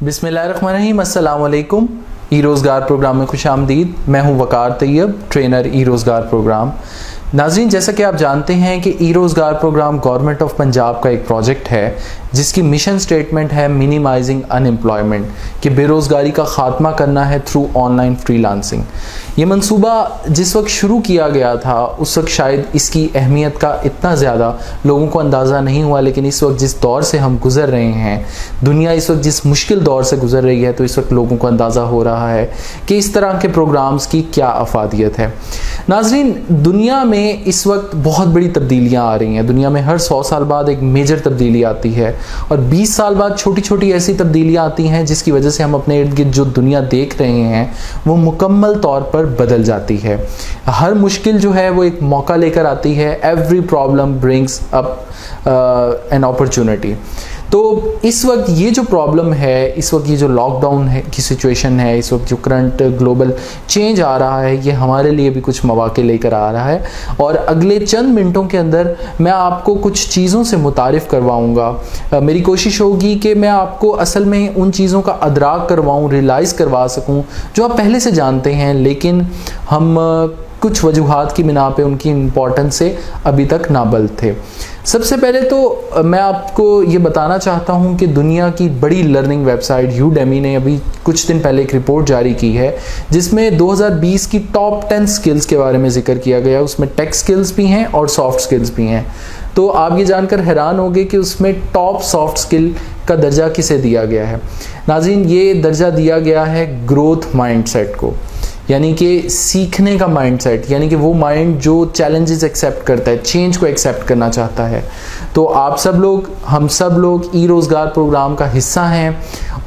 बिस्मिल्लाहिर्रहमानिर्रहीम, अस्सलाम वालेकुम। ई रोज़गार प्रोग्राम में खुश आमदीद। मैं हूं वकार Tayyab, trainer e Rozgar programme. नाज़रीन, जैसा कि आप जानते हैं कि ई Rozgar programme government of Punjab का एक प्रोजेक्ट है जिसकी मिशन स्टेटमेंट है मिनिमाइजिंग अनएम्प्लॉयमेंट, कि बेरोज़गारी का ख़ात्मा करना है थ्रू ऑनलाइन फ्रीलांसिंग। ये मंसूबा जिस वक्त शुरू किया गया था उस वक्त शायद इसकी अहमियत का इतना ज़्यादा लोगों को अंदाज़ा नहीं हुआ, लेकिन इस वक्त जिस दौर से हम गुज़र रहे हैं, दुनिया इस वक्त जिस मुश्किल दौर से गुज़र रही है, तो इस वक्त लोगों को अंदाज़ा हो रहा है कि इस तरह के प्रोग्राम्स की क्या अफादियत है। नाज़रीन, दुनिया में इस वक्त बहुत बड़ी तब्दीलियाँ आ रही हैं। दुनिया में हर 100 साल बाद एक मेजर तब्दीली आती है और 20 साल बाद छोटी छोटी ऐसी तब्दीलियाँ आती हैं जिसकी वजह से हम अपने इर्द गिर्द जो दुनिया देख रहे हैं वो मुकम्मल तौर पर बदल जाती है। हर मुश्किल जो है वो एक मौका लेकर आती है। Every problem brings up an opportunity. तो इस वक्त ये जो प्रॉब्लम है, इस वक्त ये जो लॉकडाउन है की सिचुएशन है, इस वक्त जो करंट ग्लोबल चेंज आ रहा है, ये हमारे लिए भी कुछ मौके लेकर आ रहा है। और अगले चंद मिनटों के अंदर मैं आपको कुछ चीज़ों से मुतारिफ़ करवाऊँगा। मेरी कोशिश होगी कि मैं आपको असल में उन चीज़ों का अदराक करवाऊँ, रियलाइज़ करवा सकूँ जो आप पहले से जानते हैं, लेकिन हम कुछ वजूहात की बिना पे उनकी इम्पोर्टेंस से अभी तक नाबल्द थे। सबसे पहले तो मैं आपको ये बताना चाहता हूँ कि दुनिया की बड़ी लर्निंग वेबसाइट यूडेमी ने अभी कुछ दिन पहले एक रिपोर्ट जारी की है जिसमें 2020 की टॉप 10 स्किल्स के बारे में जिक्र किया गया। उसमें टेक स्किल्स भी हैं और सॉफ्ट स्किल्स भी हैं। तो आप ये जानकर हैरान होंगे कि उसमें टॉप सॉफ्ट स्किल का दर्जा किसे दिया गया है। नाज़रीन, ये दर्जा दिया गया है ग्रोथ माइंडसेट को, यानी कि सीखने का माइंडसेट, यानी कि वो माइंड जो चैलेंजेस एक्सेप्ट करता है, चेंज को एक्सेप्ट करना चाहता है। तो आप सब लोग, हम सब लोग ई रोज़गार प्रोग्राम का हिस्सा हैं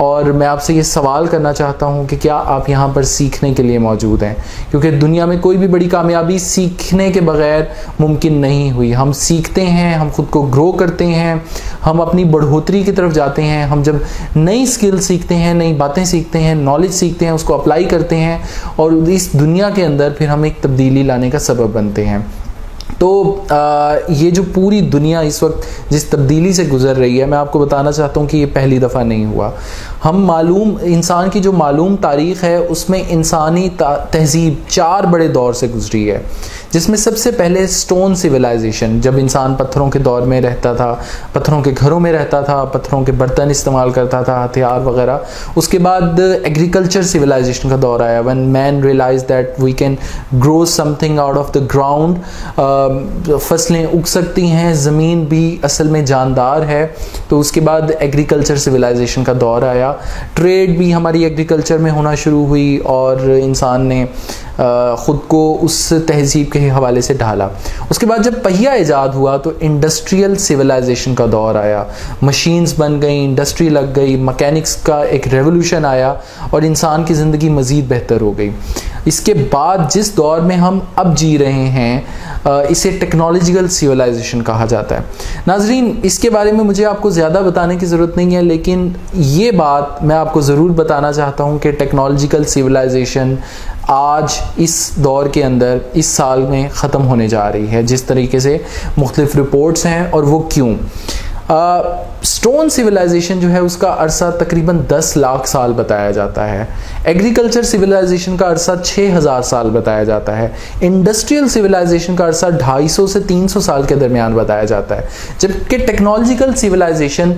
और मैं आपसे ये सवाल करना चाहता हूँ कि क्या आप यहाँ पर सीखने के लिए मौजूद हैं, क्योंकि दुनिया में कोई भी बड़ी कामयाबी सीखने के बगैर मुमकिन नहीं हुई। हम सीखते हैं, हम खुद को ग्रो करते हैं, हम अपनी बढ़ोतरी की तरफ जाते हैं। हम जब नई स्किल सीखते हैं, नई बातें सीखते हैं, नॉलेज सीखते हैं, उसको अप्लाई करते हैं और इस दुनिया के अंदर फिर हम एक तब्दीली लाने का सबब बनते हैं। तो ये जो पूरी दुनिया इस वक्त जिस तब्दीली से गुज़र रही है, मैं आपको बताना चाहता हूँ कि ये पहली दफ़ा नहीं हुआ। इंसान की जो मालूम तारीख़ है उसमें इंसानी तहज़ीब 4 बड़े दौर से गुजरी है, जिसमें सबसे पहले स्टोन सिविलाइजेशन, जब इंसान पत्थरों के दौर में रहता था, पत्थरों के घरों में रहता था, पत्थरों के बर्तन इस्तेमाल करता था, हथियार वगैरह। उसके बाद एग्रीकल्चर सिविलाइजेशन का दौर आया, when man realize that we can grow something out of the ground. फसलें उग सकती हैं, ज़मीन भी असल में जानदार है। तो उसके बाद एग्रीकल्चर सिविलाइजेशन का दौर आया। ट्रेड भी हमारी एग्रीकल्चर में होना शुरू हुई और इंसान ने ख़ुद को उस तहज़ीब के हवाले से ढाला। उसके बाद जब पहिया ईजाद हुआ तो इंडस्ट्रियल सिविलाइजेशन का दौर आया। मशीन्स बन गई, इंडस्ट्री लग गई, मैकेनिक्स का एक रेवोल्यूशन आया और इंसान की ज़िंदगी मज़ीद बेहतर हो गई। इसके बाद जिस दौर में हम अब जी रहे हैं इसे टेक्नोलॉजिकल सिविलाइजेशन कहा जाता है। नाज़रीन, इसके बारे में मुझे आपको ज़्यादा बताने की ज़रूरत नहीं है, लेकिन ये बात मैं आपको ज़रूर बताना चाहता हूँ कि टेक्नोलॉजिकल सिविलाइजेशन आज इस दौर के अंदर इस साल में ख़त्म होने जा रही है, जिस तरीके से मुख्तलिफ रिपोर्ट्स हैं। और वो क्यों? स्टोन सिविलाइजेशन जो है उसका अरसा तकरीबन 10 लाख साल बताया जाता है। एग्रीकल्चर सिविलाइजेशन का अरसा 6000 साल बताया जाता है। इंडस्ट्रियल सिविलाइजेशन का अरसा 250 से 300 साल के दरमियान बताया जाता है, जबकि टेक्नोलॉजिकल सिविलाइजेशन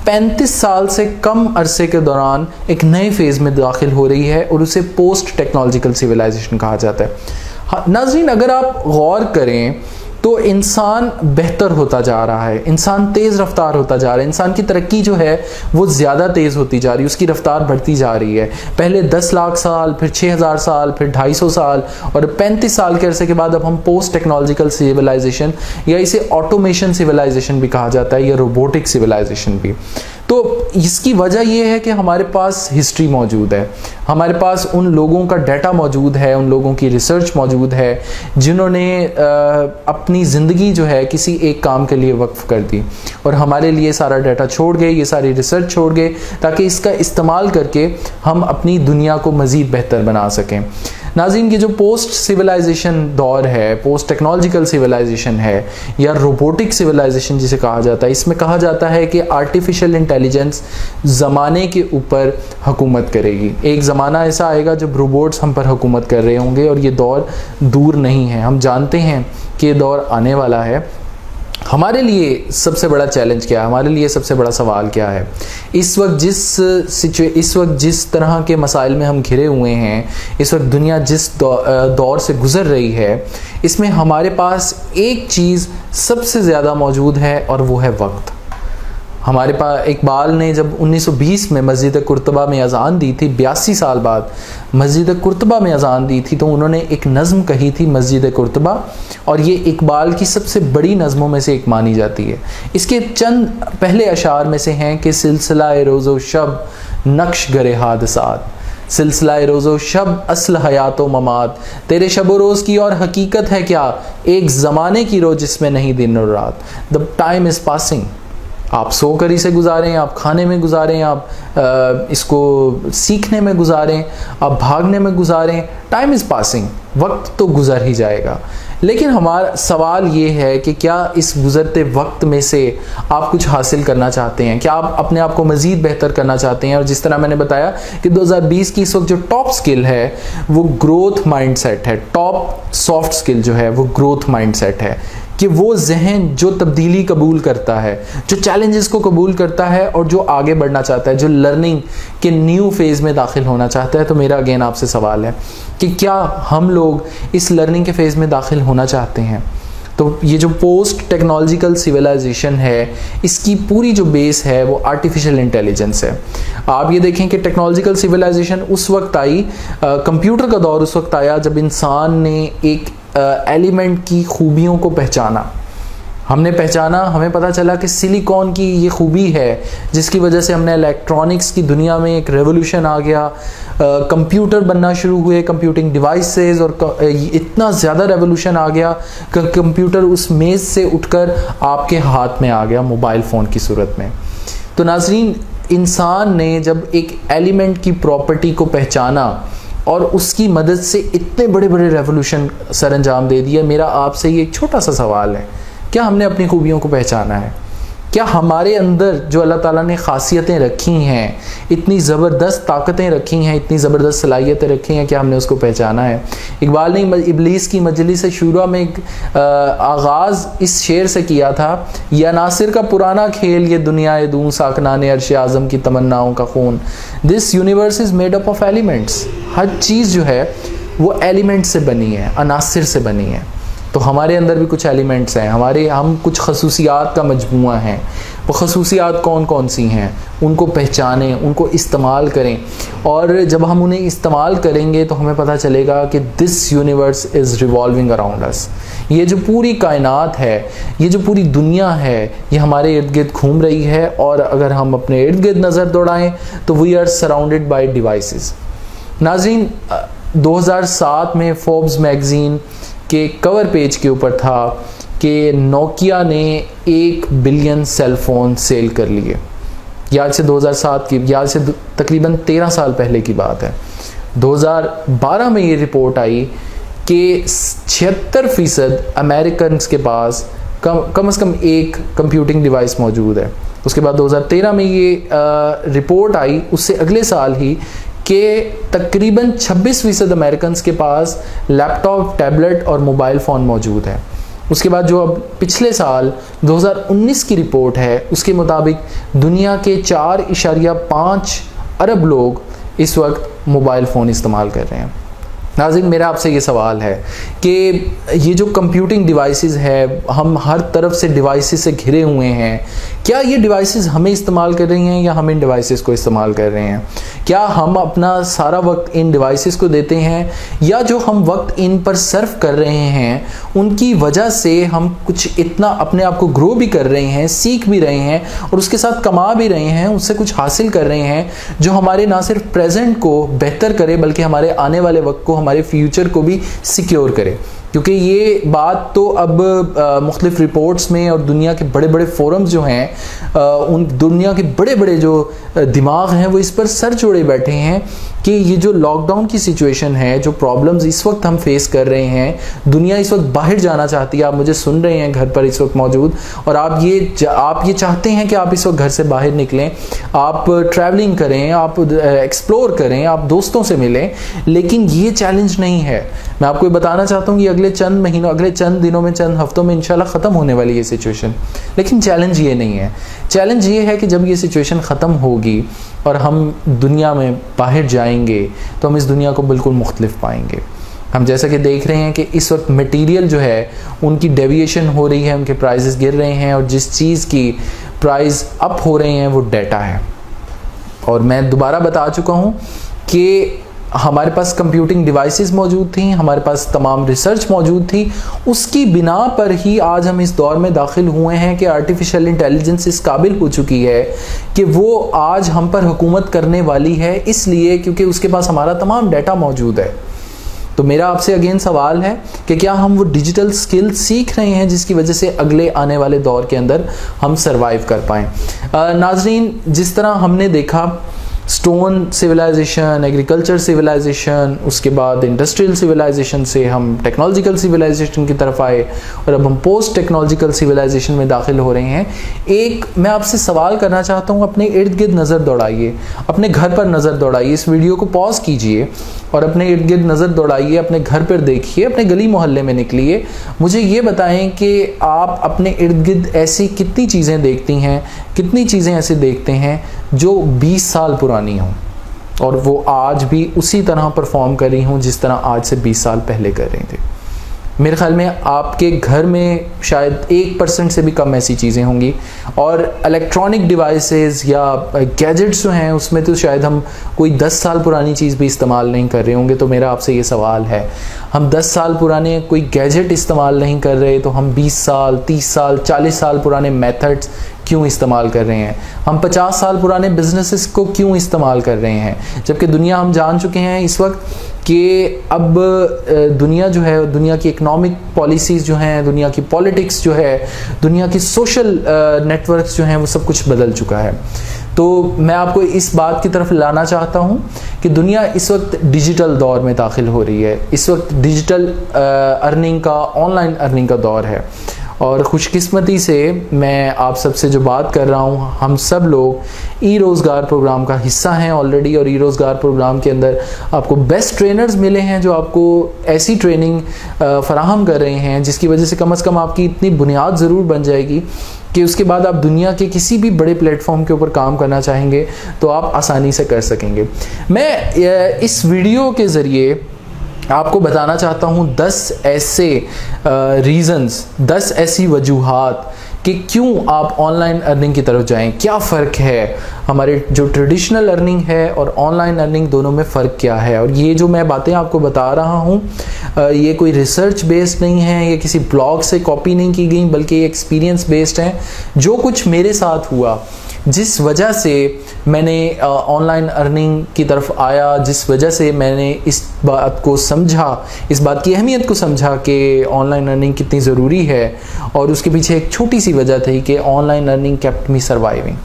35 साल से कम अरसे के दौरान एक नए फेज़ में दाखिल हो रही है और उसे पोस्ट टेक्नोलॉजिकल सिविलाइजेशन कहा जाता है। नाज़रीन, अगर आप गौर करें तो इंसान बेहतर होता जा रहा है, इंसान तेज़ रफ्तार होता जा रहा है, इंसान की तरक्की जो है वो ज़्यादा तेज़ होती जा रही है, उसकी रफ्तार बढ़ती जा रही है। पहले 10 लाख साल, फिर 6000 साल, फिर 250 साल और 35 साल के अरसे के बाद अब हम पोस्ट टेक्नोलॉजिकल सिविलाइजेशन, या इसे ऑटोमेशन सिविलाइजेशन भी कहा जाता है, या रोबोटिक सिविलाइजेशन भी। तो इसकी वजह यह है कि हमारे पास हिस्ट्री मौजूद है, हमारे पास उन लोगों का डाटा मौजूद है, उन लोगों की रिसर्च मौजूद है जिन्होंने अपनी ज़िंदगी जो है किसी एक काम के लिए वक्फ कर दी और हमारे लिए सारा डाटा छोड़ गए, ये सारी रिसर्च छोड़ गए, ताकि इसका इस्तेमाल करके हम अपनी दुनिया को मज़ीद बेहतर बना सकें। नाज़रीन, ये जो पोस्ट सिविलाइजेशन दौर है, पोस्ट टेक्नोलॉजिकल सिविलाइजेशन है या रोबोटिक सिविलाइजेशन जिसे कहा जाता है, इसमें कहा जाता है कि आर्टिफिशियल इंटेलिजेंस ज़माने के ऊपर हुकूमत करेगी। एक ज़माना ऐसा आएगा जब रोबोट्स हम पर हुकूमत कर रहे होंगे और ये दौर दूर नहीं है। हम जानते हैं कि ये दौर आने वाला है। हमारे लिए सबसे बड़ा चैलेंज क्या है, हमारे लिए सबसे बड़ा सवाल क्या है? इस वक्त जिस तरह के मसाइल में हम घिरे हुए हैं, इस वक्त दुनिया जिस दौर से गुज़र रही है, इसमें हमारे पास एक चीज़ सबसे ज़्यादा मौजूद है और वो है वक्त। हमारे पास इकबाल ने जब 1920 में मस्जिद कुर्तबा में अज़ान दी थी, 82 साल बाद मस्जिद कुर्तबा में अज़ान दी थी, तो उन्होंने एक नज़्म कही थी मस्जिद कुर्तबा, और ये इकबाल की सबसे बड़ी नज़मों में से एक मानी जाती है। इसके चंद पहले अशार में से हैं कि सिलसिला रोज़ो शब नक्श गरे हादसात, सिलसिला रोज़ो शब असल हयातो ममात, तेरे शब रोज़ की और हकीकत है क्या, एक ज़माने की रोज़ जिसमें नहीं दिन और रात। The time is passing. आप सोकर इसे गुजारें, आप खाने में गुजारें, आप इसको सीखने में गुजारें, आप भागने में गुजारें, टाइम इज़ पासिंग, वक्त तो गुजर ही जाएगा। लेकिन हमारा सवाल ये है कि क्या इस गुज़रते वक्त में से आप कुछ हासिल करना चाहते हैं? क्या आप अपने आप को मज़ीद बेहतर करना चाहते हैं? और जिस तरह मैंने बताया कि 2020 की इस वक्त जो टॉप स्किल है वो ग्रोथ माइंडसेट है। टॉप सॉफ्ट स्किल जो है वो ग्रोथ माइंडसेट है, कि वो जहन जो तब्दीली कबूल करता है, जो चैलेंजेस को कबूल करता है और जो आगे बढ़ना चाहता है, जो लर्निंग के न्यू फेज़ में दाखिल होना चाहता है। तो मेरा अगेन आपसे सवाल है कि क्या हम लोग इस लर्निंग के फेज़ में दाखिल होना चाहते हैं? तो ये जो पोस्ट टेक्नोलॉजिकल सिविलाइजेशन है, इसकी पूरी जो बेस है वो आर्टिफिशियल इंटेलिजेंस है। आप ये देखें कि टेक्नोलॉजिकल सिविलाइजेशन उस वक्त आई, कंप्यूटर का दौर उस वक्त आया जब इंसान ने एक एलिमेंट की खूबियों को पहचाना। हमने पहचाना, हमें पता चला कि सिलिकॉन की ये खूबी है जिसकी वजह से हमने इलेक्ट्रॉनिक्स की दुनिया में एक रेवोल्यूशन आ गया, कंप्यूटर बनना शुरू हुए, कंप्यूटिंग डिवाइसेस, और इतना ज़्यादा रेवोल्यूशन आ गया कि कंप्यूटर उस मेज़ से उठकर आपके हाथ में आ गया मोबाइल फ़ोन की सूरत में। तो नाज़रीन, इंसान ने जब एक एलिमेंट की प्रॉपर्टी को पहचाना और उसकी मदद से इतने बड़े बड़े रेवोल्यूशन सर अंजाम दे दिया, मेरा आपसे ये एक छोटा सा सवाल है, क्या हमने अपनी खूबियों को पहचाना है? क्या हमारे अंदर जो अल्लाह ताला ने ख़ासियतें रखी हैं, इतनी ज़बरदस्त ताकतें रखी हैं, इतनी ज़बरदस्त सलाहियतें रखी हैं, क्या हमने उसको पहचाना है? इकबाल ने इब्लीस की मजलिस शूरा में आगाज़ इस शेर से किया था, या नासिर का पुराना खेल ये दुनिया दूँ साकनाने अर्श आज़म की तमन्नाओं का खून। This universe is made up of elements. हर चीज़ जो है वो एलिमेंट से बनी है, अनासिर से बनी है। तो हमारे अंदर भी कुछ एलिमेंट्स हैं, हम कुछ खसूसियात का मजमूआ हैं। वो खसूसियात कौन कौन सी हैं, उनको पहचानें, उनको इस्तेमाल करें, और जब हम उन्हें इस्तेमाल करेंगे तो हमें पता चलेगा कि this universe is revolving around us. ये जो पूरी कायनात है, ये जो पूरी दुनिया है, ये हमारे इर्द गिर्द घूम रही है, और अगर हम अपने इर्द गिर्द नज़र दौड़ाएँ तो we are surrounded by devices. नाज़रीन, 2007 में फोर्ब्स मैगज़ीन के कवर पेज के ऊपर था कि नोकिया ने 1 बिलियन सेल फ़ोन सेल कर लिए। याद से 2007 की, याद से तकरीबन 13 साल पहले की बात है। 2012 में ये रिपोर्ट आई कि 76% अमेरिकन के पास कम से कम एक कंप्यूटिंग डिवाइस मौजूद है। उसके बाद 2013 में ये रिपोर्ट आई, उससे अगले साल ही, कि तकरीबन 26% अमेरिकन के पास लैपटॉप, टैबलेट और मोबाइल फ़ोन मौजूद है। उसके बाद जो अब पिछले साल 2019 की रिपोर्ट है, उसके मुताबिक दुनिया के 4.5 अरब लोग इस वक्त मोबाइल फ़ोन इस्तेमाल कर रहे हैं। नाज़रीन, मेरा आपसे ये सवाल है कि ये जो कंप्यूटिंग डिवाइसेस है, हम हर तरफ से डिवाइसेस से घिरे हुए हैं, क्या ये डिवाइसेस हमें इस्तेमाल कर रही हैं या हम इन डिवाइसेस को इस्तेमाल कर रहे हैं? क्या हम अपना सारा वक्त इन डिवाइसेस को देते हैं, या जो हम वक्त इन पर सर्फ कर रहे हैं उनकी वजह से हम कुछ इतना अपने आप को ग्रो भी कर रहे हैं, सीख भी रहे हैं, और उसके साथ कमा भी रहे हैं, उससे कुछ हासिल कर रहे हैं जो हमारे ना सिर्फ प्रेजेंट को बेहतर करे बल्कि हमारे आने वाले वक्त को, हमारे फ्यूचर को भी सिक्योर करे? क्योंकि ये बात तो अब मुख्तलिफ रिपोर्ट्स में और दुनिया के बड़े बड़े फोरम्स जो हैं उन दुनिया के बड़े बड़े जो दिमाग हैं वो इस पर सर जोड़े बैठे हैं कि ये जो लॉकडाउन की सिचुएशन है, जो प्रॉब्लम्स इस वक्त हम फेस कर रहे हैं, दुनिया इस वक्त बाहर जाना चाहती है। आप मुझे सुन रहे हैं घर पर इस वक्त मौजूद, और आप ये चाहते हैं कि आप इस वक्त घर से बाहर निकलें, आप ट्रैवलिंग करें, आप एक्सप्लोर करें, आप दोस्तों से मिलें, लेकिन ये चैलेंज नहीं है। मैं आपको ये बताना चाहता हूँ कि अगले चंद महीनों, अगले चंद दिनों में, चंद हफ्तों में इंशाल्लाह ख़त्म होने वाली ये सिचुएशन। लेकिन चैलेंज ये नहीं है। चैलेंज ये है कि जब ये सिचुएशन ख़त्म होगी और हम दुनिया में बाहर जाएंगे तो हम इस दुनिया को बिल्कुल मुख्तलिफ पाएंगे। हम जैसा कि देख रहे हैं कि इस वक्त मटेरियल जो है उनकी डेविएशन हो रही है, उनके प्राइसेस गिर रहे हैं, और जिस चीज़ की प्राइस अप हो रहे हैं वो डाटा है। और मैं दोबारा बता चुका हूँ कि हमारे पास कंप्यूटिंग डिवाइसेस मौजूद थी, हमारे पास तमाम रिसर्च मौजूद थी, उसकी बिना पर ही आज हम इस दौर में दाखिल हुए हैं कि आर्टिफिशियल इंटेलिजेंस इस काबिल हो चुकी है कि वो आज हम पर हुकूमत करने वाली है, इसलिए क्योंकि उसके पास हमारा तमाम डाटा मौजूद है। तो मेरा आपसे अगेन सवाल है कि क्या हम वो डिजिटल स्किल सीख रहे हैं जिसकी वजह से अगले आने वाले दौर के अंदर हम सरवाइव कर पाएँ। नाजरीन, जिस तरह हमने देखा स्टोन सिविलाइजेशन, एग्रीकल्चर सिविलाइजेशन, उसके बाद इंडस्ट्रियल सिविलाइजेशन से हम टेक्नोलॉजिकल सिविलाइजेशन की तरफ आए, और अब हम पोस्ट टेक्नोलॉजिकल सिविलाइजेशन में दाखिल हो रहे हैं। एक मैं आपसे सवाल करना चाहता हूँ, अपने इर्द गिर्द नज़र दौड़ाइए, अपने घर पर नज़र दौड़ाइए, इस वीडियो को पॉज कीजिए और अपने इर्द गिर्द नज़र दौड़ाइए, अपने घर पर देखिए, अपने गली मोहल्ले में निकलिए। मुझे ये बताएं कि आप अपने इर्द गिर्द ऐसी कितनी चीज़ें देखती हैं, कितनी चीज़ें ऐसे देखते हैं जो 20 साल पुरानी हों और वो आज भी उसी तरह परफॉर्म कर रही हूँ जिस तरह आज से 20 साल पहले कर रही थी। मेरे ख्याल में आपके घर में शायद 1% से भी कम ऐसी चीज़ें होंगी, और इलेक्ट्रॉनिक डिवाइसेस या गैजेट्स जो हैं उसमें तो शायद हम कोई 10 साल पुरानी चीज़ भी इस्तेमाल नहीं कर रहे होंगे। तो मेरा आपसे ये सवाल है, हम 10 साल पुराने कोई गैजेट इस्तेमाल नहीं कर रहे तो हम 20 साल, 30 साल, 40 साल पुराने मेथड्स क्यों इस्तेमाल कर रहे हैं? हम 50 साल पुराने बिजनेसेस को क्यों इस्तेमाल कर रहे हैं? जबकि दुनिया, हम जान चुके हैं इस वक्त कि अब दुनिया जो है, दुनिया की इकोनॉमिक पॉलिसीज़ जो हैं, दुनिया की पॉलिटिक्स जो है, दुनिया की सोशल नेटवर्क्स जो हैं, वो सब कुछ बदल चुका है। तो मैं आपको इस बात की तरफ लाना चाहता हूँ कि दुनिया इस वक्त डिजिटल दौर में दाखिल हो रही है। इस वक्त डिजिटल अर्निंग का, ऑनलाइन अर्निंग का दौर है, और खुशकिस्मती से मैं आप सबसे जो बात कर रहा हूँ, हम सब लोग ई रोज़गार प्रोग्राम का हिस्सा हैं ऑलरेडी, और ई रोज़गार प्रोग्राम के अंदर आपको बेस्ट ट्रेनर्स मिले हैं जो आपको ऐसी ट्रेनिंग फराहम कर रहे हैं जिसकी वजह से कम आपकी इतनी बुनियाद ज़रूर बन जाएगी कि उसके बाद आप दुनिया के किसी भी बड़े प्लेटफॉर्म के ऊपर काम करना चाहेंगे तो आप आसानी से कर सकेंगे। मैं इस वीडियो के ज़रिए आपको बताना चाहता हूँ 10 ऐसे रीज़न्स, 10 ऐसी वजूहात कि क्यों आप ऑनलाइन अर्निंग की तरफ जाएं। क्या फ़र्क है हमारे जो ट्रेडिशनल अर्निंग है और ऑनलाइन अर्निंग, दोनों में फ़र्क क्या है। और ये जो मैं बातें आपको बता रहा हूँ ये कोई रिसर्च बेस्ड नहीं है, ये किसी ब्लॉग से कॉपी नहीं की गई, बल्कि ये एक्सपीरियंस बेस्ड है। जो कुछ मेरे साथ हुआ, जिस वजह से मैंने ऑनलाइन अर्निंग की तरफ आया, जिस वजह से मैंने इस बात को समझा, इस बात की अहमियत को समझा कि ऑनलाइन अर्निंग कितनी ज़रूरी है, और उसके पीछे एक छोटी सी वजह थी कि online earning kept me surviving.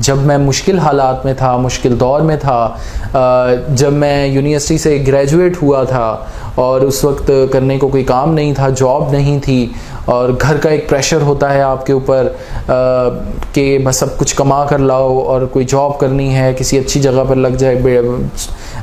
जब मैं मुश्किल हालात में था, मुश्किल दौर में था, जब मैं यूनिवर्सिटी से ग्रेजुएट हुआ था और उस वक्त करने को कोई काम नहीं था, जॉब नहीं थी, और घर का एक प्रेशर होता है आपके ऊपर कि बस सब कुछ कमा कर लाओ और कोई जॉब करनी है, किसी अच्छी जगह पर लग जाए।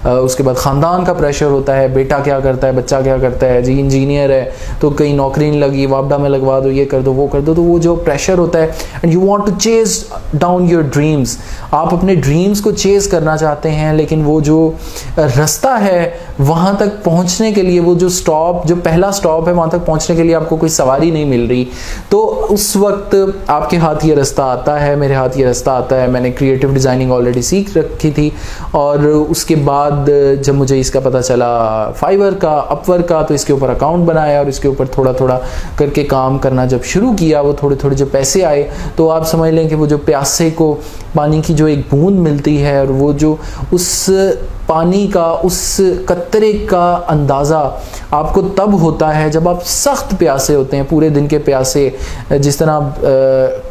उसके बाद ख़ानदान का प्रेशर होता है, बेटा क्या करता है, बच्चा क्या करता है, जी इंजीनियर है तो कहीं नौकरी नहीं लगी, वापडा में लगवा दो, ये कर दो, वो कर दो। तो वो जो प्रेशर होता है, and you want to chase down your dreams, आप अपने ड्रीम्स को चेज़ करना चाहते हैं, लेकिन वो जो रास्ता है वहाँ तक पहुँचने के लिए, वो जो स्टॉप, जो पहला स्टॉप है, वहाँ तक पहुँचने के लिए आपको कोई सवारी नहीं मिल रही। तो उस वक्त आपके हाथ ये रास्ता आता है, मेरे हाथ ये रास्ता आता है। मैंने क्रिएटिव डिज़ाइनिंग ऑलरेडी सीख रखी थी, और उसके बाद जब मुझे इसका पता चला फाइवर का, अपवर्क का, तो इसके ऊपर अकाउंट बनाया और इसके ऊपर थोड़ा थोड़ा करके काम करना जब शुरू किया, वो थोड़े थोड़े जो पैसे आए, तो आप समझ लें कि वो जो प्यासे को पानी की जो एक बूंद मिलती है, और वो जो उस पानी का, उस कतरे का अंदाज़ा आपको तब होता है जब आप सख्त प्यासे होते हैं, पूरे दिन के प्यासे। जिस तरह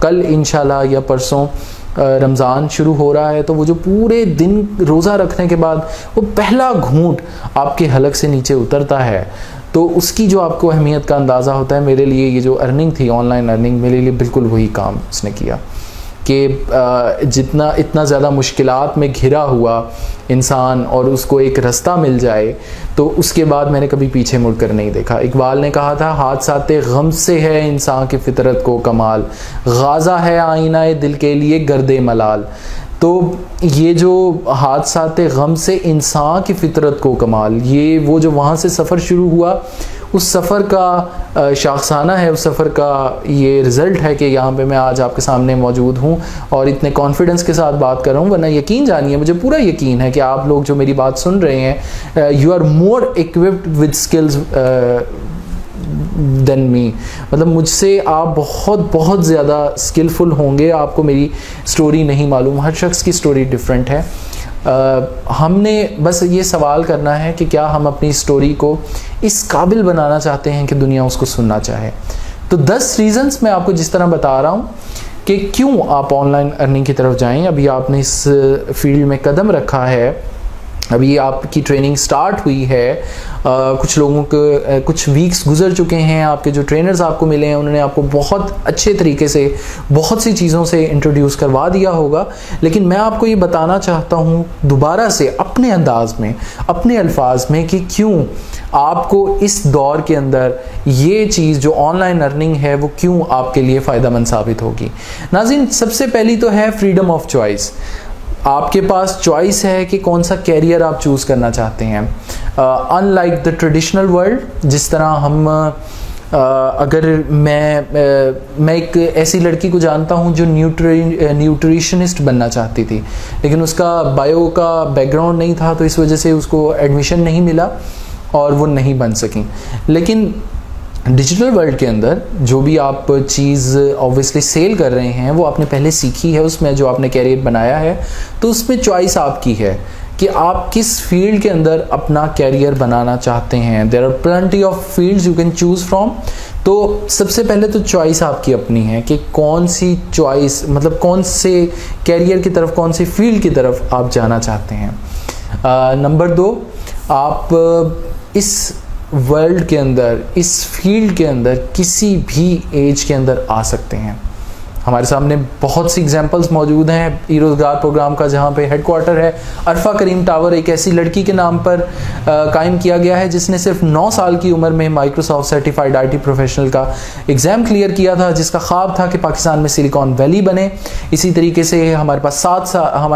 कल इंशाल्लाह या परसों रमज़ान शुरू हो रहा है, तो वो जो पूरे दिन रोज़ा रखने के बाद वो पहला घूंट आपके हलक से नीचे उतरता है, तो उसकी जो आपको अहमियत का अंदाज़ा होता है। मेरे लिए ये जो अर्निंग थी, ऑनलाइन अर्निंग, मेरे लिए बिल्कुल वही काम उसने किया कि जितना इतना ज़्यादा मुश्किलात में घिरा हुआ इंसान और उसको एक रास्ता मिल जाए, तो उसके बाद मैंने कभी पीछे मुड़कर नहीं देखा। इकबाल ने कहा था, हादसाते गम से है इंसान की फितरत को कमाल, गाज़ा है आईना दिल के लिए गर्दे मलाल। तो ये जो हादसाते गम से इंसान की फितरत को कमाल, ये वो जो वहाँ से सफ़र शुरू हुआ, उस सफ़र का शाखसाना है, उस सफ़र का ये रिज़ल्ट है कि यहाँ पे मैं आज आपके सामने मौजूद हूँ और इतने कॉन्फिडेंस के साथ बात कर रहा हूँ। वरना यकीन जानिए, मुझे पूरा यकीन है कि आप लोग जो मेरी बात सुन रहे हैं, you are more equipped with skills than me. मतलब मुझसे आप बहुत ज़्यादा स्किलफुल होंगे। आपको मेरी स्टोरी नहीं मालूम, हर शख्स की स्टोरी डिफरेंट है। हमने बस ये सवाल करना है कि क्या हम अपनी स्टोरी को इस काबिल बनाना चाहते हैं कि दुनिया उसको सुनना चाहे। तो 10 रीज़न्स मैं आपको जिस तरह बता रहा हूँ कि क्यों आप ऑनलाइन अर्निंग की तरफ जाएं। अभी आपने इस फील्ड में कदम रखा है, अभी आपकी ट्रेनिंग स्टार्ट हुई है, कुछ लोगों के कुछ वीक्स गुजर चुके हैं, आपके जो ट्रेनर्स आपको मिले हैं उन्होंने आपको बहुत अच्छे तरीके से बहुत सी चीज़ों से इंट्रोड्यूस करवा दिया होगा। लेकिन मैं आपको ये बताना चाहता हूँ दोबारा से अपने अंदाज में, अपने अल्फाज में, कि क्यों आपको इस दौर के अंदर ये चीज़ जो ऑनलाइन अर्निंग है वो क्यों आपके लिए फ़ायदेमंद साबित होगी। नाज़रीन, सबसे पहली तो है फ्रीडम ऑफ चॉइस। आपके पास चॉइस है कि कौन सा कैरियर आप चूज़ करना चाहते हैं। अनलाइक द ट्रेडिशनल वर्ल्ड, जिस तरह हम अगर मैं एक ऐसी लड़की को जानता हूं जो न्यूट्रिशनिस्ट बनना चाहती थी, लेकिन उसका बायो का बैकग्राउंड नहीं था, तो इस वजह से उसको एडमिशन नहीं मिला और वो नहीं बन सकी। लेकिन डिजिटल वर्ल्ड के अंदर जो भी आप चीज़ ऑब्वियसली सेल कर रहे हैं वो आपने पहले सीखी है, उसमें जो आपने कैरियर बनाया है, तो उसमें चॉइस आपकी है कि आप किस फील्ड के अंदर अपना कैरियर बनाना चाहते हैं। There are plenty of fields you can choose from. तो सबसे पहले तो चॉइस आपकी अपनी है कि कौन सी चॉइस, मतलब कौन से कैरियर की तरफ, कौन सी फील्ड की तरफ आप जाना चाहते हैं। नंबर 2, आप इस वर्ल्ड के अंदर, इस फील्ड के अंदर किसी भी एज के अंदर आ सकते हैं। हमारे सामने बहुत सी एग्जांपल्स मौजूद हैं ई रोज़गार प्रोग्राम का, जहाँ पे हेडक्वार्टर है अरफा करीम टावर, एक ऐसी लड़की के नाम पर कायम किया गया है जिसने सिर्फ 9 साल की उम्र में माइक्रोसॉफ्ट सर्टिफाइड IT प्रोफेशनल का एग्ज़ाम क्लियर किया था, जिसका ख्वाब था कि पाकिस्तान में सिलिकॉन वैली बने। इसी तरीके से हमारे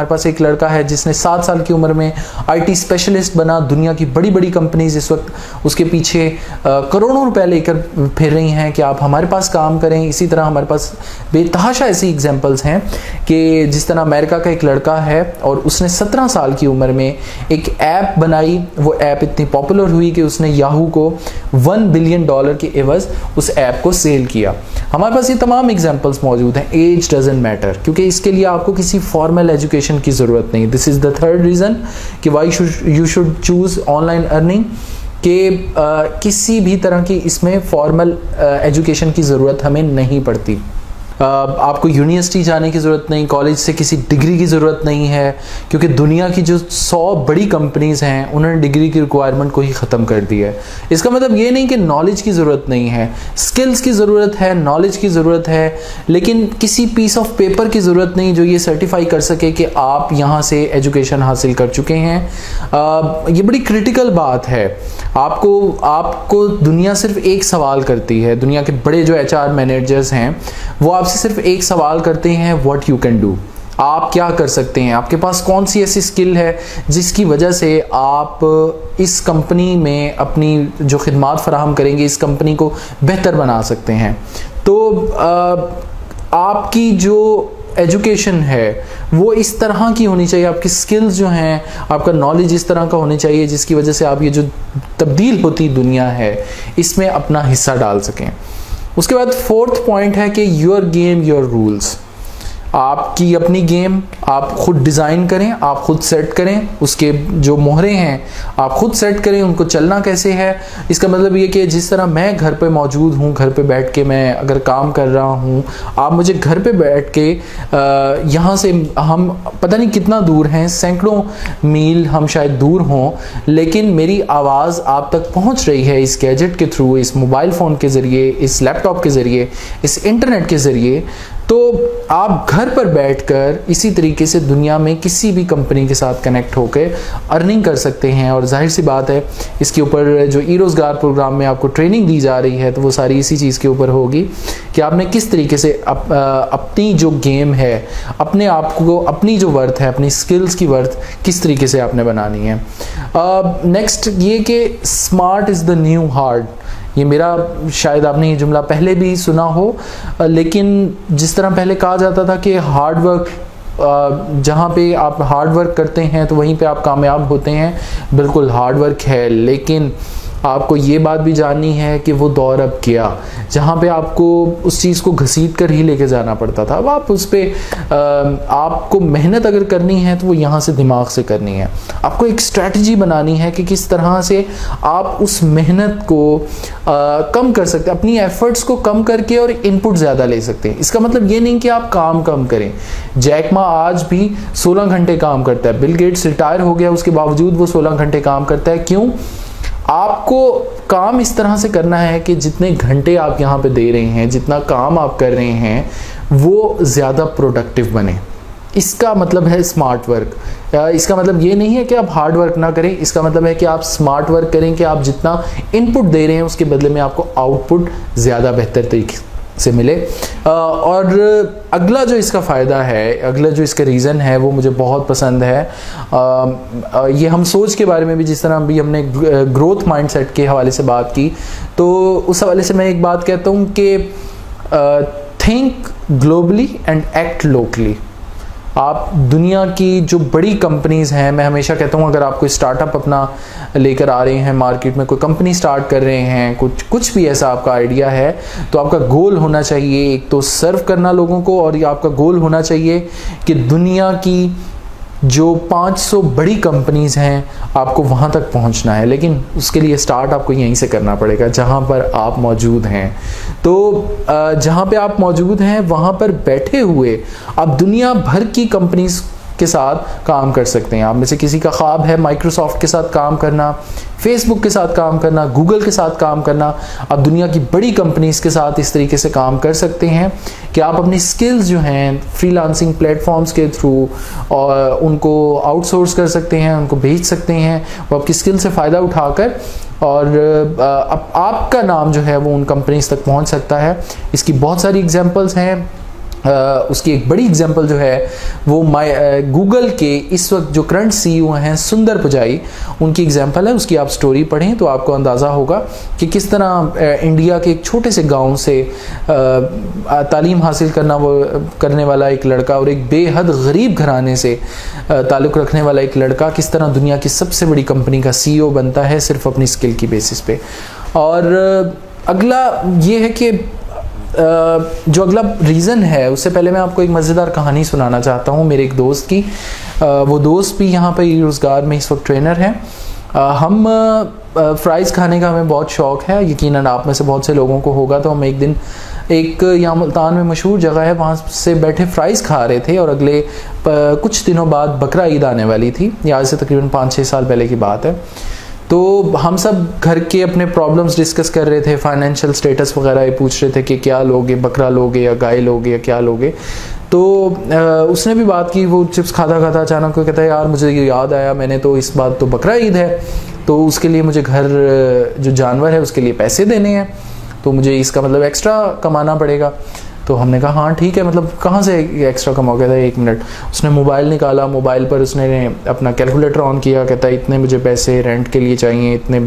पास एक लड़का है जिसने 7 साल की उम्र में IT स्पेशलिस्ट बना। दुनिया की बड़ी बड़ी कंपनीज इस वक्त उसके पीछे करोड़ों रुपए लेकर फिर रही हैं कि आप हमारे पास काम करें। इसी तरह हमारे पास बेतहाशा ऐसी एग्जांपल्स हैं कि जिस तरह अमेरिका का एक लड़का है और उसने 17 साल की उम्र में एक ऐप बनाई। वो ऐप इतनी पॉपुलर हुई कि उसने याहू को $1 बिलियन के एवज उस ऐप को सेल किया। हमारे पास ये तमाम एग्जांपल्स मौजूद हैं। एज डजंट मैटर, क्योंकि इसके लिए आपको किसी फॉर्मल एजुकेशन की ज़रूरत नहीं। This is the third reason कि why you should choose online earning, कि किसी भी तरह की इसमें फॉर्मल एजुकेशन की ज़रूरत हमें नहीं पड़ती। आपको यूनिवर्सिटी जाने की ज़रूरत नहीं, कॉलेज से किसी डिग्री की ज़रूरत नहीं है, क्योंकि दुनिया की जो 100 बड़ी कंपनीज़ हैं उन्होंने डिग्री की रिक्वायरमेंट को ही ख़त्म कर दिया है। इसका मतलब ये नहीं कि नॉलेज की ज़रूरत नहीं है, स्किल्स की ज़रूरत है, नॉलेज की ज़रूरत है, लेकिन किसी पीस ऑफ पेपर की ज़रूरत नहीं जो ये सर्टिफाई कर सके कि आप यहाँ से एजुकेशन हासिल कर चुके हैं। ये बड़ी क्रिटिकल बात है। आपको दुनिया सिर्फ एक सवाल करती है, दुनिया के बड़े जो HR मैनेजर्स हैं वो आपसे सिर्फ एक सवाल करते हैं, व्हाट यू कैन डू, आप क्या कर सकते हैं, आपके पास कौन सी ऐसी स्किल है जिसकी वजह से आप इस कंपनी में अपनी जो खिदमात फराहम करेंगे इस कंपनी को बेहतर बना सकते हैं। तो आपकी जो एजुकेशन है वो इस तरह की होनी चाहिए, आपकी स्किल्स जो हैं, आपका नॉलेज इस तरह का होनी चाहिए जिसकी वजह से आप ये जो तब्दील होती दुनिया है इसमें अपना हिस्सा डाल सकें। उसके बाद 4th पॉइंट है कि योर गेम योर रूल्स। आपकी अपनी गेम आप खुद डिज़ाइन करें, आप खुद सेट करें, उसके जो मोहरे हैं आप खुद सेट करें, उनको चलना कैसे है। इसका मतलब ये कि जिस तरह मैं घर पे मौजूद हूँ, घर पे बैठ के मैं अगर काम कर रहा हूँ, आप मुझे घर पे बैठ के यहाँ से हम पता नहीं कितना दूर हैं, सैकड़ों मील हम शायद दूर हों, लेकिन मेरी आवाज़ आप तक पहुँच रही है इस गैजेट के थ्रू, इस मोबाइल फ़ोन के ज़रिए, इस लैपटॉप के ज़रिए, इस इंटरनेट के ज़रिए। तो आप घर पर बैठकर इसी तरीके से दुनिया में किसी भी कंपनी के साथ कनेक्ट होकर अर्निंग कर सकते हैं। और जाहिर सी बात है इसके ऊपर जो ई-रोज़गार प्रोग्राम में आपको ट्रेनिंग दी जा रही है तो वो सारी इसी चीज़ के ऊपर होगी कि आपने किस तरीके से अपनी जो गेम है, अपने आप को, अपनी जो वर्थ है, अपनी स्किल्स की वर्थ किस तरीके से आपने बनानी है। नेक्स्ट ये कि smart is the new hard. ये मेरा शायद आपने ये जुमला पहले भी सुना हो, लेकिन जिस तरह पहले कहा जाता था कि हार्ड वर्क, जहाँ पे आप हार्ड वर्क करते हैं तो वहीं पे आप कामयाब होते हैं, बिल्कुल हार्ड वर्क है, लेकिन आपको ये बात भी जाननी है कि वो दौर अब गया जहाँ पे आपको उस चीज़ को घसीट कर ही लेके जाना पड़ता था। अब आप उस पर आपको मेहनत अगर करनी है तो वो यहाँ से दिमाग से करनी है। आपको एक स्ट्रैटेजी बनानी है कि किस तरह से आप उस मेहनत को कम कर सकते हैं, अपनी एफर्ट्स को कम करके और इनपुट ज़्यादा ले सकते हैं। इसका मतलब ये नहीं कि आप काम कम करें। जैक मा आज भी 16 घंटे काम करता है, बिल गेट्स रिटायर हो गया, उसके बावजूद वो 16 घंटे काम करता है। क्यों? आपको काम इस तरह से करना है कि जितने घंटे आप यहाँ पे दे रहे हैं, जितना काम आप कर रहे हैं, वो ज़्यादा प्रोडक्टिव बने। इसका मतलब है स्मार्ट वर्क। इसका मतलब ये नहीं है कि आप हार्ड वर्क ना करें, इसका मतलब है कि आप स्मार्ट वर्क करें कि आप जितना इनपुट दे रहे हैं उसके बदले में आपको आउटपुट ज़्यादा बेहतर तरीके से मिले। और अगला जो इसका फ़ायदा है, अगला जो इसका रीज़न है वो मुझे बहुत पसंद है। ये हम सोच के बारे में भी, जिस तरह अभी हमने ग्रोथ माइंडसेट के हवाले से बात की, तो उस हवाले से मैं एक बात कहता हूँ कि think globally and act locally. आप दुनिया की जो बड़ी कंपनीज़ हैं, मैं हमेशा कहता हूँ अगर आप कोई स्टार्टअप अपना लेकर आ रहे हैं मार्केट में, कोई कंपनी स्टार्ट कर रहे हैं, कुछ भी ऐसा आपका आइडिया है, तो आपका गोल होना चाहिए एक तो सर्व करना लोगों को, और ये आपका गोल होना चाहिए कि दुनिया की जो 500 बड़ी कंपनीज़ हैं आपको वहाँ तक पहुँचना है। लेकिन उसके लिए स्टार्ट आपको यहीं से करना पड़ेगा जहाँ पर आप मौजूद हैं। तो जहाँ पे आप मौजूद हैं वहाँ पर बैठे हुए आप दुनिया भर की कंपनीज़ के साथ काम कर सकते हैं। आप में से किसी का ख्वाब है माइक्रोसॉफ्ट के साथ काम करना, फेसबुक के साथ काम करना, गूगल के साथ काम करना। आप दुनिया की बड़ी कंपनीज़ के साथ इस तरीके से काम कर सकते हैं कि आप अपनी स्किल्स जो हैं फ्रीलांसिंग प्लेटफॉर्म्स के थ्रू और उनको आउटसोर्स कर सकते हैं, उनको भेज सकते हैं, वो आपकी स्किल से फ़ायदा उठाकर और अब आपका नाम जो है वो उन कंपनीज़ तक पहुंच सकता है। इसकी बहुत सारी एग्जांपल्स हैं। उसकी एक बड़ी एग्जांपल जो है वो गूगल के इस वक्त जो करंट सीईओ हैं सुंदर पिचाई, उनकी एग्जांपल है। उसकी आप स्टोरी पढ़ें तो आपको अंदाज़ा होगा कि किस तरह इंडिया के एक छोटे से गांव से तालीम हासिल करने वाला एक लड़का और एक बेहद गरीब घराने से ताल्लुक़ रखने वाला एक लड़का किस तरह दुनिया की सबसे बड़ी कंपनी का सीईओ बनता है सिर्फ अपनी स्किल की बेसिस पे। और अगला ये है कि जो अगला रीज़न है, उससे पहले मैं आपको एक मज़ेदार कहानी सुनाना चाहता हूँ मेरे एक दोस्त की। वो दोस्त भी यहाँ पर रोज़गार में इस वक्त ट्रेनर हैं। हम फ्राइज़ खाने का हमें बहुत शौक़ है, यकीनन आप में से बहुत से लोगों को होगा। तो हम एक दिन एक यहाँ मुल्तान में मशहूर जगह है वहाँ से बैठे फ्राइज़ खा रहे थे और अगले कुछ दिनों बाद बकरा ईद आने वाली थी। आज से तकरीबन 5-6 साल पहले की बात है। तो हम सब घर के अपने प्रॉब्लम्स डिस्कस कर रहे थे, फाइनेंशियल स्टेटस वगैरह ये पूछ रहे थे कि क्या लोगे, बकरा लोगे या गाय लोगे या क्या लोगे। तो उसने भी बात की। वो चिप्स खाता खाता अचानक को कहता है यार मुझे ये याद आया, मैंने तो इस बात तो बकरा ईद है, तो उसके लिए मुझे घर जो जानवर है उसके लिए पैसे देने हैं, तो मुझे इसका मतलब एक्स्ट्रा कमाना पड़ेगा। तो हमने कहा हाँ ठीक है, मतलब कहाँ से एक्स्ट्रा कमाओगे? कहता है 1 मिनट। उसने मोबाइल निकाला, मोबाइल पर उसने अपना कैलकुलेटर ऑन किया, कहता है इतने मुझे पैसे रेंट के लिए चाहिए, इतने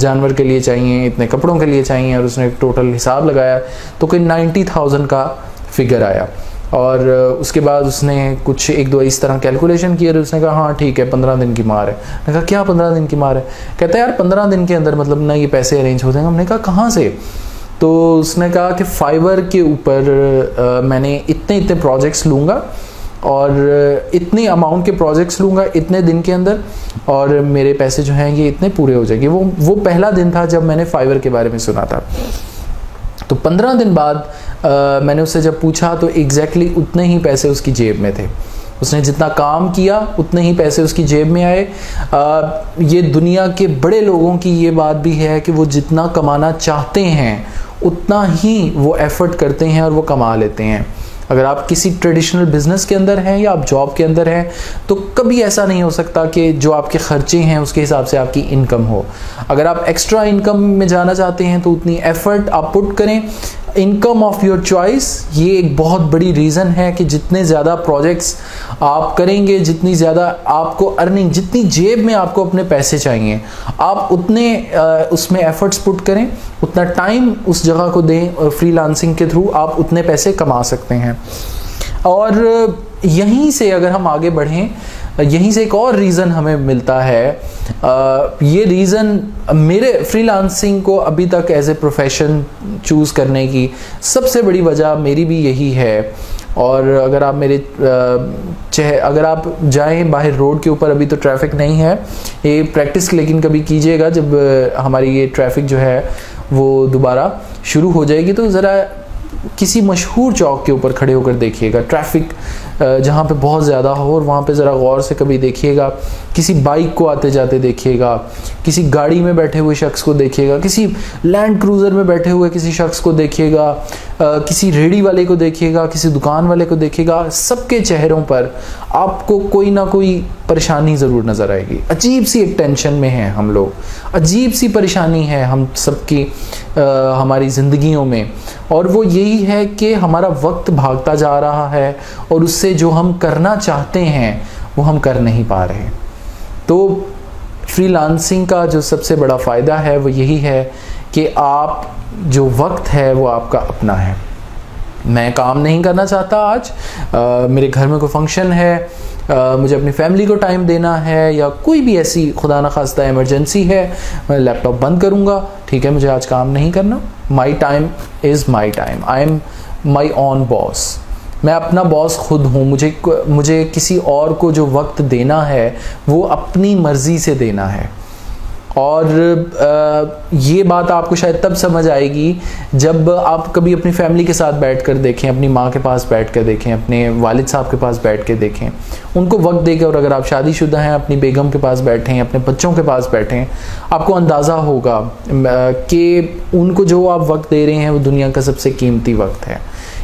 जानवर के लिए चाहिए, इतने कपड़ों के लिए चाहिए, और उसने टोटल हिसाब लगाया तो कोई 90,000 का फिगर आया। और उसके बाद उसने कुछ 1-2 इस तरह कैलकुलेशन किया और उसने कहा हाँ ठीक है 15 दिन की मार है। मैंने कहा क्या 15 दिन की मार है? कहता है यार 15 दिन के अंदर मतलब ना ये पैसे अरेंज हो जाएंगे। हमने कहा कहाँ से? तो उसने कहा कि फाइवर के ऊपर मैंने इतने इतने प्रोजेक्ट्स लूँगा और इतने अमाउंट के प्रोजेक्ट्स लूँगा इतने दिन के अंदर, और मेरे पैसे जो हैं ये इतने पूरे हो जाएंगे। वो पहला दिन था जब मैंने फाइवर के बारे में सुना था। तो 15 दिन बाद मैंने उससे जब पूछा तो एग्जैक्टली उतने ही पैसे उसकी जेब में थे। उसने जितना काम किया उतने ही पैसे उसकी जेब में आए। ये दुनिया के बड़े लोगों की ये बात भी है कि वो जितना कमाना चाहते हैं उतना ही वो एफर्ट करते हैं और वो कमा लेते हैं। अगर आप किसी ट्रेडिशनल बिजनेस के अंदर हैं या आप जॉब के अंदर हैं तो कभी ऐसा नहीं हो सकता कि जो आपके खर्चे हैं उसके हिसाब से आपकी इनकम हो। अगर आप एक्स्ट्रा इनकम में जाना चाहते हैं तो उतनी एफर्ट आप पुट करें। इनकम ऑफ योर चॉइस ये एक बहुत बड़ी रीज़न है कि जितने ज़्यादा प्रोजेक्ट्स आप करेंगे, जितनी ज़्यादा आपको अर्निंग, जितनी जेब में आपको अपने पैसे चाहिए, आप उतने उसमें एफर्ट्स पुट करें, उतना टाइम उस जगह को दें। फ्रीलांसिंग के थ्रू आप उतने पैसे कमा सकते हैं। और यहीं से अगर हम आगे बढ़ें, यहीं से एक और रीज़न हमें मिलता है। ये रीज़न मेरे फ्रीलांसिंग को अभी तक एज ए प्रोफेशन चूज़ करने की सबसे बड़ी वजह मेरी भी यही है। और अगर आप अगर आप जाएं बाहर रोड के ऊपर, अभी तो ट्रैफिक नहीं है, ये प्रैक्टिस लेकिन कभी कीजिएगा जब हमारी ये ट्रैफिक जो है वो दोबारा शुरू हो जाएगी, तो ज़रा किसी मशहूर चौक के ऊपर खड़े होकर देखिएगा, ट्रैफिक जहाँ पे बहुत ज़्यादा हो, और वहाँ पे ज़रा गौर से कभी देखिएगा। किसी बाइक को आते जाते देखिएगा, किसी गाड़ी में बैठे हुए शख्स को देखिएगा, किसी लैंड क्रूज़र में बैठे हुए किसी शख्स को देखिएगा, किसी रेडी वाले को देखिएगा, किसी दुकान वाले को देखिएगा। सबके चेहरों पर आपको कोई ना कोई परेशानी ज़रूर नज़र आएगी। अजीब सी एक टेंशन में हैं हम लोग, अजीब सी परेशानी है हम सबकी हमारी ज़िंदगियों में, और वो यही है कि हमारा वक्त भागता जा रहा है और उससे जो हम करना चाहते हैं वो हम कर नहीं पा रहे। तो फ्रीलांसिंग का जो सबसे बड़ा फ़ायदा है वो यही है कि आप जो वक्त है वो आपका अपना है। मैं काम नहीं करना चाहता आज, मेरे घर में कोई फंक्शन है, मुझे अपनी फैमिली को टाइम देना है, या कोई भी ऐसी खुदा न खास्ता इमरजेंसी है, मैं लैपटॉप बंद करूँगा, ठीक है, मुझे आज काम नहीं करना। My time is my time, I am my own boss. मैं अपना बॉस खुद हूँ। मुझे किसी और को जो वक्त देना है वो अपनी मर्ज़ी से देना है। और ये बात आपको शायद तब समझ आएगी जब आप कभी अपनी फैमिली के साथ बैठकर देखें, अपनी माँ के पास बैठकर देखें, अपने वालिद साहब के पास बैठ के देखें, उनको वक्त देकर। और अगर आप शादीशुदा हैं, अपनी बेगम के पास बैठें, अपने बच्चों के पास बैठें, आपको अंदाज़ा होगा कि उनको जो आप वक्त दे रहे हैं वो दुनिया का सबसे कीमती वक्त है।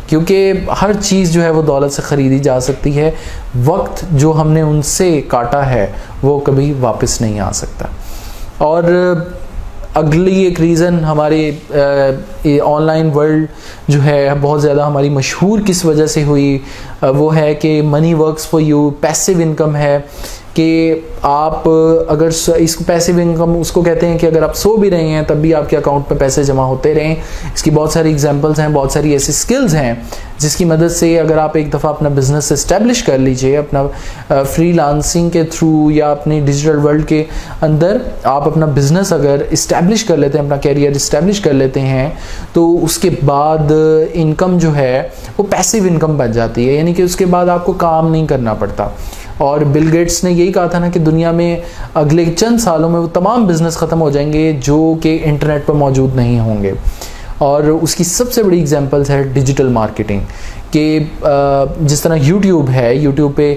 क्योंकि हर चीज़ जो है वो दौलत से ख़रीदी जा सकती है, वक्त जो हमने उनसे काटा है वो कभी वापस नहीं आ सकता। और अगली एक रीज़न हमारे ऑनलाइन वर्ल्ड जो है बहुत ज़्यादा हमारी मशहूर किस वजह से हुई, वो है कि money works for you. Passive income है कि आप अगर इस पैसिव इनकम उसको कहते हैं कि अगर आप सो भी रहे हैं तब भी आपके अकाउंट में पैसे जमा होते रहें। इसकी बहुत सारी एग्जांपल्स हैं, बहुत सारी ऐसी स्किल्स हैं जिसकी मदद से अगर आप एक दफ़ा अपना बिज़नेस इस्टेब्लिश कर लीजिए, अपना फ्रीलांसिंग के थ्रू या अपनी डिजिटल वर्ल्ड के अंदर आप अपना बिज़नेस अगर इस्टेब्लिश कर लेते हैं, अपना कैरियर इस्टेब्लिश कर लेते हैं, तो उसके बाद इनकम जो है वो पैसिव इनकम बन जाती है। यानी कि उसके बाद आपको काम नहीं करना पड़ता। और बिल गेट्स ने यही कहा था ना कि दुनिया में अगले चंद सालों में वो तमाम बिज़नेस ख़त्म हो जाएंगे जो कि इंटरनेट पर मौजूद नहीं होंगे। और उसकी सबसे बड़ी एग्जांपल्स है डिजिटल मार्केटिंग कि जिस तरह यूट्यूब है, यूट्यूब पे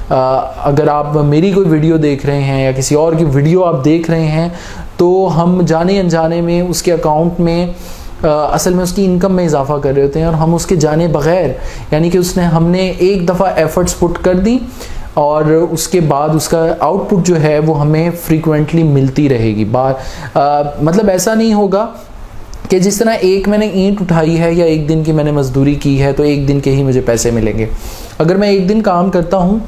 अगर आप मेरी कोई वीडियो देख रहे हैं या किसी और की वीडियो आप देख रहे हैं तो हम जाने अनजाने में उसके अकाउंट में असल में उसकी इनकम में इजाफा कर रहे होते हैं, और हम उसके जाने बगैर, यानी कि हमने एक दफ़ा एफर्ट्स पुट कर दी और उसके बाद उसका आउटपुट जो है वो हमें फ्रीक्वेंटली मिलती रहेगी। मतलब ऐसा नहीं होगा कि जिस तरह एक मैंने ईंट उठाई है या एक दिन की मैंने मजदूरी की है तो एक दिन के ही मुझे पैसे मिलेंगे। अगर मैं एक दिन काम करता हूँ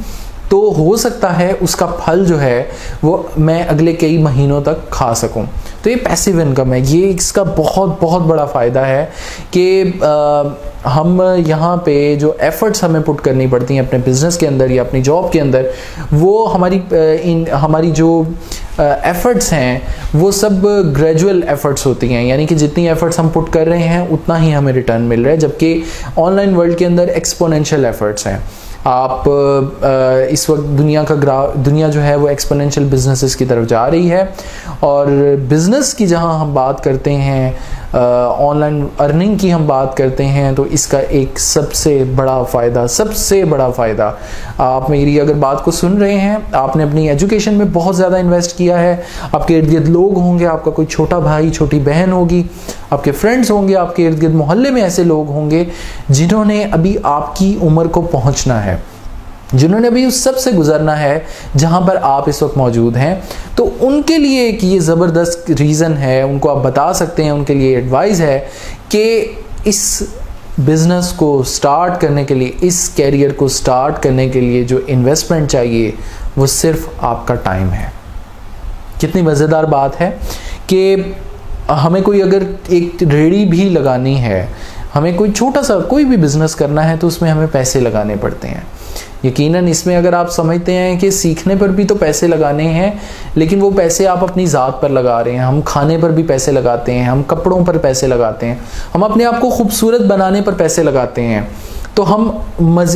तो हो सकता है उसका फल जो है वो मैं अगले कई महीनों तक खा सकूं। तो ये पैसिव इनकम है, ये इसका बहुत बहुत बड़ा फ़ायदा है कि हम यहाँ पे जो एफ़र्ट्स हमें पुट करनी पड़ती हैं अपने बिज़नेस के अंदर या अपनी जॉब के अंदर, वो हमारी जो एफ़र्ट्स हैं वो सब ग्रेजुअल एफ़र्ट्स होती हैं, यानी कि जितनी एफ़र्ट्स हम पुट कर रहे हैं उतना ही हमें रिटर्न मिल रहा है, जबकि ऑनलाइन वर्ल्ड के अंदर एक्सपोनेंशियल एफ़र्ट्स हैं। आप इस वक्त दुनिया जो है वो एक्सपोनेंशियल बिजनेसेस की तरफ जा रही है, और बिज़नेस की जहां हम बात करते हैं, ऑनलाइन अर्निंग की हम बात करते हैं, तो इसका एक सबसे बड़ा फ़ायदा आप मेरी अगर बात को सुन रहे हैं, आपने अपनी एजुकेशन में बहुत ज़्यादा इन्वेस्ट किया है, आपके इर्द गिर्द लोग होंगे, आपका कोई छोटा भाई छोटी बहन होगी, आपके फ्रेंड्स होंगे, आपके इर्द गिर्द मोहल्ले में ऐसे लोग होंगे जिन्होंने अभी आपकी उम्र को पहुंचना है, जिन्होंने अभी उस सब से गुजरना है जहां पर आप इस वक्त मौजूद हैं। तो उनके लिए एक ये ज़बरदस्त रीज़न है, उनको आप बता सकते हैं, उनके लिए एडवाइस है कि इस बिज़नेस को स्टार्ट करने के लिए, इस कैरियर को स्टार्ट करने के लिए जो इन्वेस्टमेंट चाहिए वो सिर्फ आपका टाइम है। कितनी मज़ेदार बात है कि हमें कोई अगर एक रेहड़ी भी लगानी है, हमें कोई छोटा सा कोई भी बिज़नेस करना है, तो उसमें हमें पैसे लगाने पड़ते हैं। यकीनन इसमें अगर आप समझते हैं कि सीखने पर भी तो पैसे लगाने हैं, लेकिन वो पैसे आप अपनी ज़ात पर लगा रहे हैं। हम खाने पर भी पैसे लगाते हैं, हम कपड़ों पर पैसे लगाते हैं, हम अपने आप को खूबसूरत बनाने पर पैसे लगाते हैं, तो हम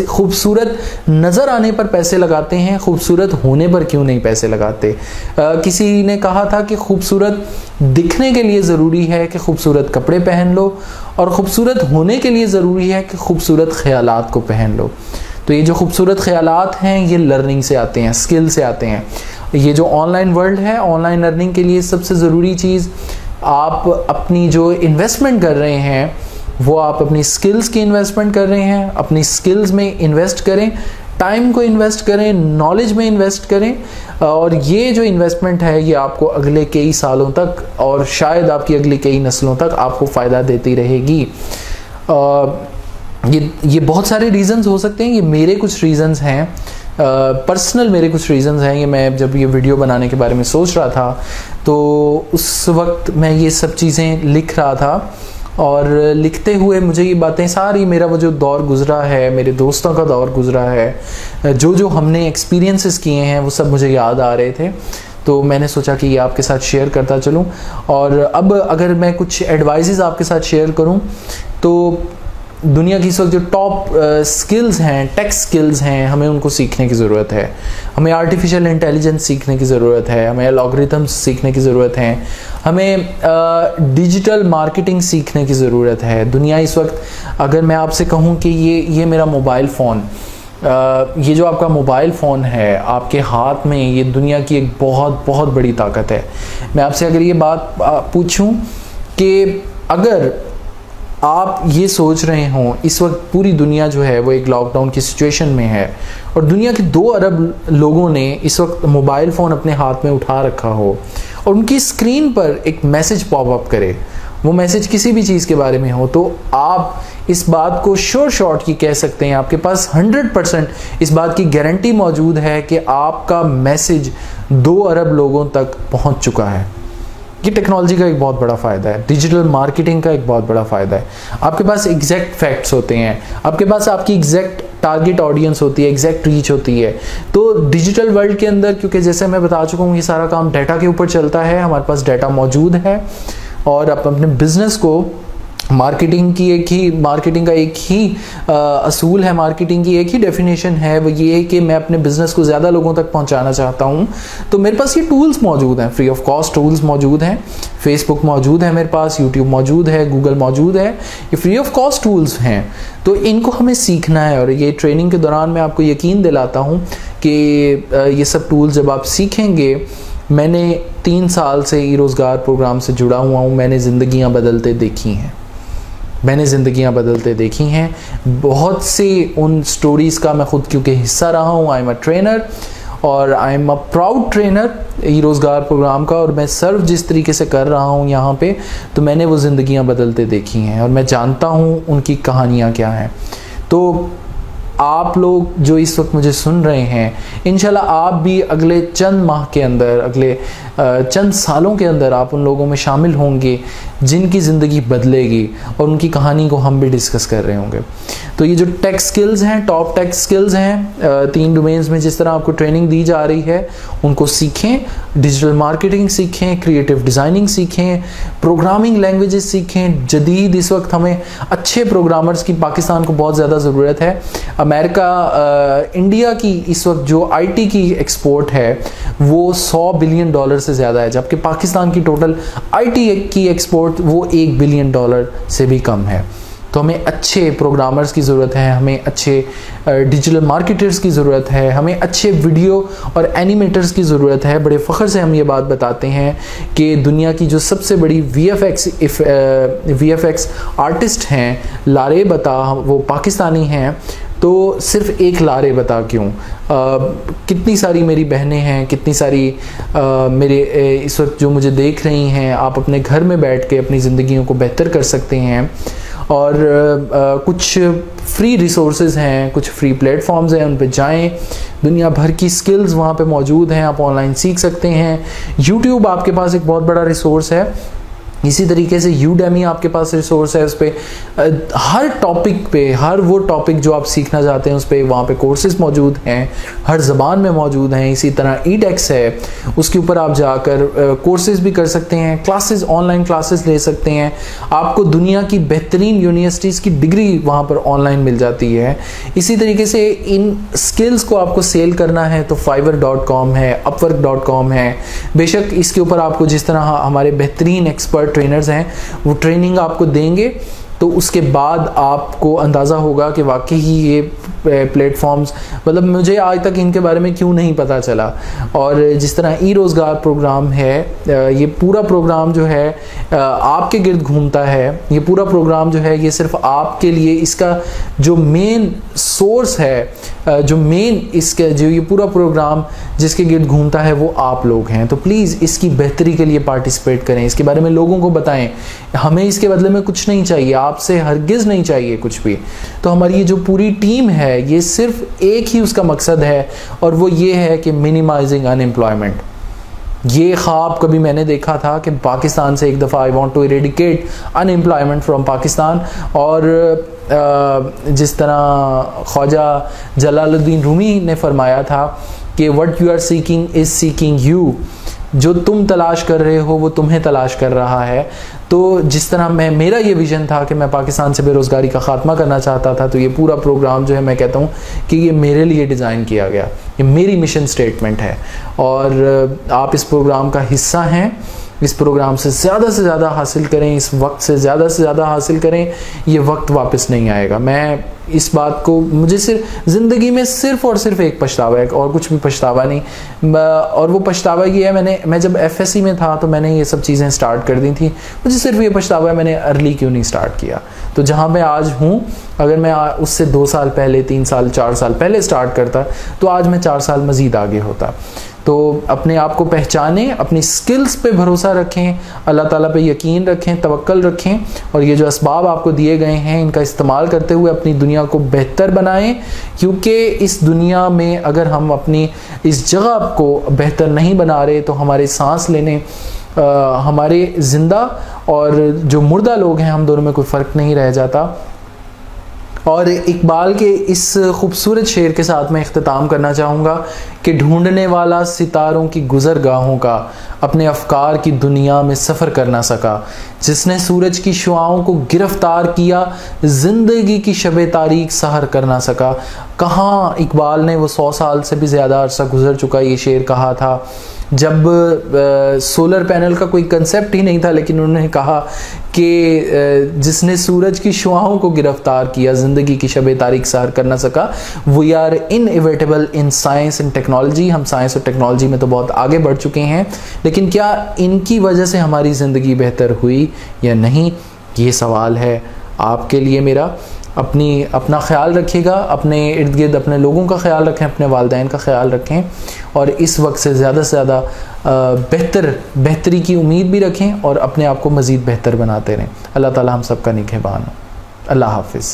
खूबसूरत नज़र आने पर पैसे लगाते हैं, खूबसूरत होने पर क्यों नहीं पैसे लगाते। किसी ने कहा था कि खूबसूरत दिखने के लिए ज़रूरी है कि खूबसूरत कपड़े पहन लो, और खूबसूरत होने के लिए ज़रूरी है कि खूबसूरत ख़यालात को पहन लो। तो ये जो खूबसूरत ख़यालात हैं ये लर्निंग से आते हैं, स्किल से आते हैं। ये जो ऑनलाइन वर्ल्ड है, ऑनलाइन लर्निंग के लिए सबसे ज़रूरी चीज़, आप अपनी जो इन्वेस्टमेंट कर रहे हैं वो आप अपनी स्किल्स की इन्वेस्टमेंट कर रहे हैं। अपनी स्किल्स में इन्वेस्ट करें, टाइम को इन्वेस्ट करें, नॉलेज में इन्वेस्ट करें, और ये जो इन्वेस्टमेंट है ये आपको अगले कई सालों तक और शायद आपकी अगली कई नस्लों तक आपको फ़ायदा देती रहेगी। ये बहुत सारे रीज़न्स हो सकते हैं, ये मेरे कुछ रीज़न्स हैं, पर्सनल मेरे कुछ रीज़न्स हैं। ये मैं जब ये वीडियो बनाने के बारे में सोच रहा था तो उस वक्त मैं ये सब चीज़ें लिख रहा था, और लिखते हुए मुझे ये बातें सारी, मेरा वो जो दौर गुज़रा है, मेरे दोस्तों का दौर गुज़रा है, जो हमने एक्सपीरियंसेस किए हैं वो सब मुझे याद आ रहे थे। तो मैंने सोचा कि ये आपके साथ शेयर करता चलूँ। और अब अगर मैं कुछ एडवाइसेस आपके साथ शेयर करूँ तो दुनिया की इस वक्त जो टॉप स्किल्स हैं, टेक स्किल्स हैं, हमें उनको सीखने की ज़रूरत है। हमें आर्टिफिशियल इंटेलिजेंस सीखने की ज़रूरत है, हमें एल्गोरिथम्स सीखने की ज़रूरत है, हमें डिजिटल मार्केटिंग सीखने की ज़रूरत है। दुनिया इस वक्त, अगर मैं आपसे कहूँ कि ये मेरा मोबाइल फ़ोन, ये जो आपका मोबाइल फ़ोन है आपके हाथ में, ये दुनिया की एक बहुत बहुत बड़ी ताकत है। मैं आपसे अगर ये बात पूछूं कि अगर आप ये सोच रहे हों इस वक्त पूरी दुनिया जो है वो एक लॉकडाउन की सिचुएशन में है, और दुनिया के 2 अरब लोगों ने इस वक्त मोबाइल फ़ोन अपने हाथ में उठा रखा हो, और उनकी स्क्रीन पर एक मैसेज पॉप अप करे, वो मैसेज किसी भी चीज़ के बारे में हो, तो आप इस बात को श्योर शॉट की कह सकते हैं, आपके पास 100% इस बात की गारंटी मौजूद है कि आपका मैसेज 2 अरब लोगों तक पहुंच चुका है। ये टेक्नोलॉजी का एक बहुत बड़ा फ़ायदा है, डिजिटल मार्केटिंग का एक बहुत बड़ा फ़ायदा है। आपके पास एग्जैक्ट फैक्ट्स होते हैं, आपके पास आपकी एग्जैक्ट टारगेट ऑडियंस होती है, एग्जैक्ट रीच होती है। तो डिजिटल वर्ल्ड के अंदर, क्योंकि जैसे मैं बता चुका हूँ ये सारा काम डाटा के ऊपर चलता है, हमारे पास डाटा मौजूद है, और आप अपने बिजनेस को मार्केटिंग का एक ही असूल है, मार्केटिंग की एक ही डेफिनेशन है, वो ये है कि मैं अपने बिजनेस को ज़्यादा लोगों तक पहुंचाना चाहता हूं। तो मेरे पास ये टूल्स मौजूद हैं, फ्री ऑफ कॉस्ट टूल्स मौजूद हैं। फेसबुक मौजूद है मेरे पास, यूट्यूब मौजूद है, गूगल मौजूद है, ये फ्री ऑफ कॉस्ट टूल्स हैं। तो इनको हमें सीखना है, और ये ट्रेनिंग के दौरान मैं आपको यकीन दिलाता हूँ कि ये सब टूल्स जब आप सीखेंगे, मैंने 3 साल से ई रोज़गार प्रोग्राम से जुड़ा हुआ हूँ, मैंने ज़िंदगियाँ बदलते देखी हैं, बहुत सी उन स्टोरीज़ का मैं खुद क्योंकि हिस्सा रहा हूँ। आई एम अ ट्रेनर, और I am a proud trainer e Rozgar program का, और मैं सर्व जिस तरीके से कर रहा हूँ यहाँ पे, तो मैंने वो ज़िंदगियाँ बदलते देखी हैं, और मैं जानता हूँ उनकी कहानियाँ क्या हैं। तो आप लोग जो इस वक्त मुझे सुन रहे हैं, इंशाल्लाह आप भी अगले चंद माह के अंदर, अगले चंद सालों के अंदर आप उन लोगों में शामिल होंगे जिनकी ज़िंदगी बदलेगी, और उनकी कहानी को हम भी डिस्कस कर रहे होंगे। तो ये जो टेक स्किल्स हैं, टॉप टेक स्किल्स हैं, 3 डोमेन्स में जिस तरह आपको ट्रेनिंग दी जा रही है, उनको सीखें। डिजिटल मार्केटिंग सीखें, क्रिएटिव डिज़ाइनिंग सीखें, प्रोग्रामिंग लैंग्वेजेस सीखें। जदीद इस वक्त हमें अच्छे प्रोग्रामर्स की पाकिस्तान को बहुत ज़्यादा ज़रूरत है। अमेरिका, इंडिया की इस वक्त जो IT की एक्सपोर्ट है वो $100 बिलियन से ज़्यादा है, जबकि पाकिस्तान की टोटल IT की एक्सपोर्ट वो $1 बिलियन से भी कम है। तो हमें अच्छे प्रोग्रामर्स की ज़रूरत है, हमें अच्छे डिजिटल मार्केटर्स की ज़रूरत है, हमें अच्छे वीडियो और एनिमेटर्स की ज़रूरत है। बड़े फ़ख्र से हम ये बात बताते हैं कि दुनिया की जो सबसे बड़ी VFX आर्टिस्ट हैं, लारे बता, वो पाकिस्तानी हैं। तो सिर्फ एक लारे बता क्यों, कितनी सारी मेरी बहनें हैं, कितनी सारी मेरे इस वक्त जो मुझे देख रही हैं, आप अपने घर में बैठ के अपनी ज़िंदगियों को बेहतर कर सकते हैं। और कुछ फ्री रिसोर्सेज हैं, कुछ फ्री प्लेटफॉर्म्स हैं, उन पे जाएं। दुनिया भर की स्किल्स वहाँ पे मौजूद हैं, आप ऑनलाइन सीख सकते हैं। यूट्यूब आपके पास एक बहुत बड़ा रिसोर्स है। इसी तरीके से यूडेमी आपके पास रिसोर्स है, उस पर हर टॉपिक पे, हर वो टॉपिक जो आप सीखना चाहते हैं उस पर वहाँ पे कोर्सेज मौजूद हैं, हर ज़बान में मौजूद हैं। इसी तरह ईडेक्स है, उसके ऊपर आप जाकर कोर्सेज भी कर सकते हैं, क्लासेस, ऑनलाइन क्लासेस ले सकते हैं। आपको दुनिया की बेहतरीन यूनिवर्सिटीज़ की डिग्री वहाँ पर ऑनलाइन मिल जाती है। इसी तरीके से इन स्किल्स को आपको सेल करना है तो fiverr.com है, upwork.com है। बेशक इसके ऊपर आपको जिस तरह हमारे बेहतरीन एक्सपर्ट ट्रेनर्स हैं वो ट्रेनिंग आपको देंगे, तो उसके बाद आपको अंदाज़ा होगा कि वाकई ही ये प्लेटफॉर्म्स, मतलब मुझे आज तक इनके बारे में क्यों नहीं पता चला। और जिस तरह ई-रोज़गार प्रोग्राम है, ये पूरा प्रोग्राम जो है आपके गिर्द घूमता है। ये पूरा प्रोग्राम जो है ये सिर्फ आपके लिए, इसका जो मेन सोर्स है, जो मेन इसका जो ये पूरा प्रोग्राम जिसके गिर्द घूमता है वो आप लोग हैं। तो प्लीज़ इसकी बेहतरी के लिए पार्टिसिपेट करें, इसके बारे में लोगों को बताएं। हमें इसके बदले में कुछ नहीं चाहिए, आपसे हरगिज़ नहीं चाहिए कुछ भी। तो हमारी ये जो पूरी टीम है ये सिर्फ एक ही उसका मकसद है, और वो ये है कि मिनिमाइजिंग अनएम्प्लॉयमेंट। ये ख्वाब कभी मैंने देखा था कि पाकिस्तान से एक दफ़ा I want to eradicate unemployment from Pakistan. और जिस तरह ख्वाजा जलालुद्दीन रूमी ने फरमाया था कि what you are seeking is seeking you, जो तुम तलाश कर रहे हो वो तुम्हें तलाश कर रहा है। तो जिस तरह मेरा ये विज़न था कि मैं पाकिस्तान से बेरोज़गारी का ख़ात्मा करना चाहता था, तो ये पूरा प्रोग्राम जो है मैं कहता हूँ कि ये मेरे लिए डिज़ाइन किया गया, ये मेरी मिशन स्टेटमेंट है। और आप इस प्रोग्राम का हिस्सा हैं। इस प्रोग्राम से ज़्यादा हासिल करें, इस वक्त से ज़्यादा हासिल करें। ये वक्त वापस नहीं आएगा। मैं इस बात को, मुझे सिर्फ ज़िंदगी में सिर्फ और सिर्फ एक पछतावा है, और कुछ भी पछतावा नहीं। और वो पछतावा ये है, मैं जब FSC में था तो मैंने ये सब चीज़ें स्टार्ट कर दी थी। मुझे सिर्फ ये पछतावा है मैंने अर्ली क्यों नहीं स्टार्ट किया। तो जहाँ मैं आज हूँ, अगर मैं उससे 2 साल पहले, 3 साल, 4 साल पहले स्टार्ट करता तो आज मैं 4 साल मज़ीद आगे होता। तो अपने आप को पहचानें, अपनी स्किल्स पे भरोसा रखें, अल्लाह ताला पे यकीन रखें, तवक्कल रखें, और ये जो असबाब आपको दिए गए हैं इनका इस्तेमाल करते हुए अपनी दुनिया को बेहतर बनाएं। क्योंकि इस दुनिया में अगर हम अपनी इस जगह को बेहतर नहीं बना रहे तो हमारे सांस लेने, हमारे ज़िंदा और जो मुर्दा लोग हैं, हम दोनों में कोई फ़र्क नहीं रह जाता। और इकबाल के इस खूबसूरत शेर के साथ मैं इख्तिताम करना चाहूँगा कि ढूंढने वाला सितारों की गुज़रगाहों का अपने अफकार की दुनिया में सफ़र कर ना सका, जिसने सूरज की शुआओं को गिरफ्तार किया, ज़िंदगी की शब तारीख सहर कर ना सका। कहाँ इकबाल ने वो 100 साल से भी ज़्यादा अरसा गुजर चुका ये शेर कहा था, जब सोलर पैनल का कोई कंसेप्ट ही नहीं था, लेकिन उन्होंने कहा कि जिसने सूरज की शुआओं को गिरफ्तार किया, ज़िंदगी की शब तारीख सहर कर ना सका। We are inevitable in science and technology. हम साइंस और टेक्नोलॉजी में तो बहुत आगे बढ़ चुके हैं, लेकिन क्या इनकी वजह से हमारी ज़िंदगी बेहतर हुई या नहीं, ये सवाल है आपके लिए मेरा। अपना ख्याल रखिएगा, अपने इर्द गिर्द अपने लोगों का ख्याल रखें, अपने वालिदैन का ख्याल रखें, और इस वक्त से ज़्यादा बेहतरी की उम्मीद भी रखें और अपने आप को मज़ीद बेहतर बनाते रहें। अल्लाह ताला हम सब का निगहबान हो। अल्लाह हाफ़िज़।